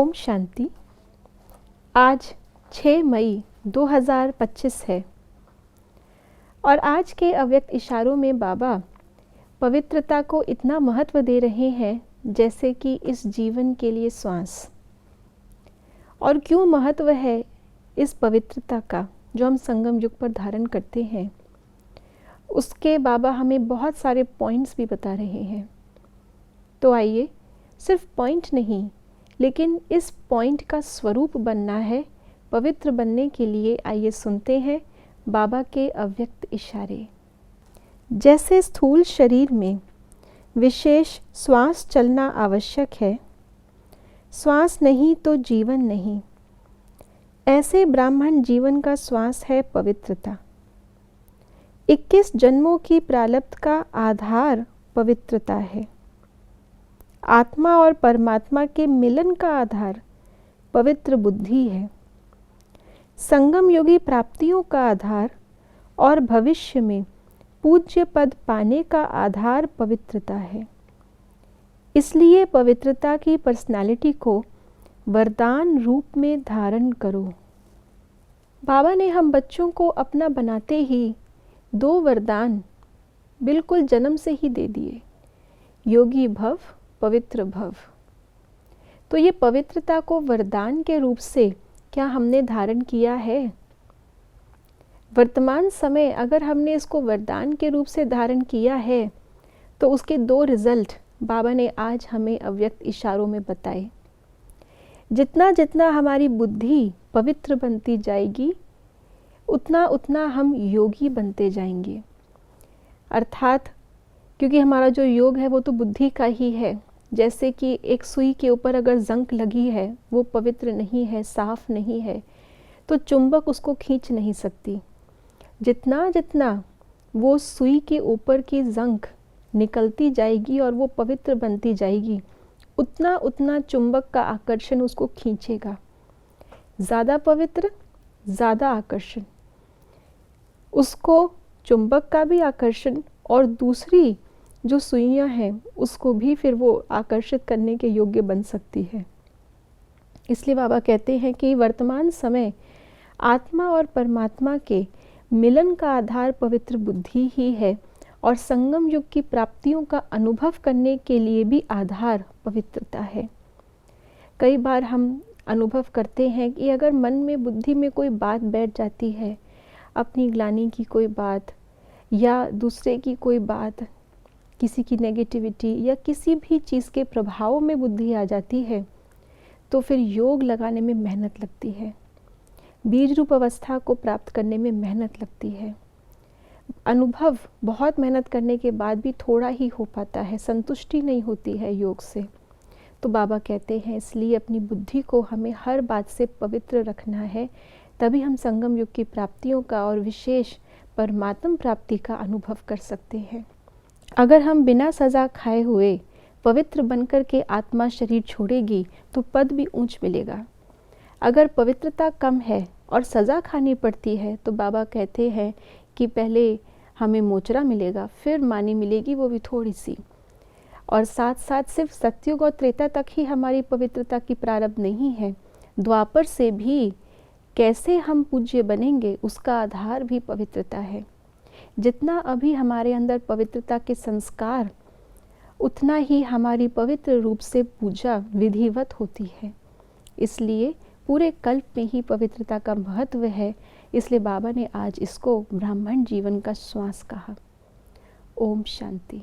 ओम शांति। आज 6 मई 2025 है और आज के अव्यक्त इशारों में बाबा पवित्रता को इतना महत्व दे रहे हैं जैसे कि इस जीवन के लिए श्वास। और क्यों महत्व है इस पवित्रता का जो हम संगम युग पर धारण करते हैं, उसके बाबा हमें बहुत सारे पॉइंट्स भी बता रहे हैं। तो आइए, सिर्फ पॉइंट नहीं लेकिन इस पॉइंट का स्वरूप बनना है पवित्र बनने के लिए। आइए सुनते हैं बाबा के अव्यक्त इशारे। जैसे स्थूल शरीर में विशेष श्वास चलना आवश्यक है, श्वास नहीं तो जीवन नहीं, ऐसे ब्राह्मण जीवन का श्वास है पवित्रता। 21 जन्मों की प्रारब्ध का आधार पवित्रता है। आत्मा और परमात्मा के मिलन का आधार पवित्र बुद्धि है। संगम योगी प्राप्तियों का आधार और भविष्य में पूज्य पद पाने का आधार पवित्रता है। इसलिए पवित्रता की पर्सनालिटी को वरदान रूप में धारण करो। बाबा ने हम बच्चों को अपना बनाते ही 2 वरदान बिल्कुल जन्म से ही दे दिए, योगी भव, पवित्र भव। तो ये पवित्रता को वरदान के रूप से क्या हमने धारण किया है? वर्तमान समय अगर हमने इसको वरदान के रूप से धारण किया है तो उसके 2 रिजल्ट बाबा ने आज हमें अव्यक्त इशारों में बताए। जितना जितना हमारी बुद्धि पवित्र बनती जाएगी उतना उतना हम योगी बनते जाएंगे। अर्थात क्योंकि हमारा जो योग है वो तो बुद्धि का ही है। जैसे कि एक सुई के ऊपर अगर जंक लगी है, वो पवित्र नहीं है, साफ नहीं है, तो चुंबक उसको खींच नहीं सकती। जितना जितना वो सुई के ऊपर की जंक निकलती जाएगी और वो पवित्र बनती जाएगी, उतना उतना चुंबक का आकर्षण उसको खींचेगा। ज़्यादा पवित्र, ज़्यादा आकर्षण, उसको चुंबक का भी आकर्षण और दूसरी जो सुइयां हैं उसको भी फिर वो आकर्षित करने के योग्य बन सकती है। इसलिए बाबा कहते हैं कि वर्तमान समय आत्मा और परमात्मा के मिलन का आधार पवित्र बुद्धि ही है और संगम युग की प्राप्तियों का अनुभव करने के लिए भी आधार पवित्रता है। कई बार हम अनुभव करते हैं कि अगर मन में, बुद्धि में कोई बात बैठ जाती है, अपनी ग्लानि की कोई बात या दूसरे की कोई बात, किसी की नेगेटिविटी या किसी भी चीज़ के प्रभाव में बुद्धि आ जाती है, तो फिर योग लगाने में मेहनत लगती है, बीज रूप अवस्था को प्राप्त करने में मेहनत लगती है। अनुभव बहुत मेहनत करने के बाद भी थोड़ा ही हो पाता है, संतुष्टि नहीं होती है योग से। तो बाबा कहते हैं इसलिए अपनी बुद्धि को हमें हर बात से पवित्र रखना है, तभी हम संगम युग की प्राप्तियों का और विशेष परमात्म प्राप्ति का अनुभव कर सकते हैं। अगर हम बिना सज़ा खाए हुए पवित्र बनकर के आत्मा शरीर छोड़ेगी तो पद भी ऊंच मिलेगा। अगर पवित्रता कम है और सज़ा खानी पड़ती है तो बाबा कहते हैं कि पहले हमें मोचरा मिलेगा, फिर मानी मिलेगी, वो भी थोड़ी सी। और साथ साथ सिर्फ सतयुग और त्रेता तक ही हमारी पवित्रता की प्रारब्ध नहीं है, द्वापर से भी कैसे हम पूज्य बनेंगे उसका आधार भी पवित्रता है। जितना अभी हमारे अंदर पवित्रता के संस्कार, उतना ही हमारी पवित्र रूप से पूजा विधिवत होती है। इसलिए पूरे कल्प में ही पवित्रता का महत्व है। इसलिए बाबा ने आज इसको ब्राह्मण जीवन का श्वास कहा। ओम शांति।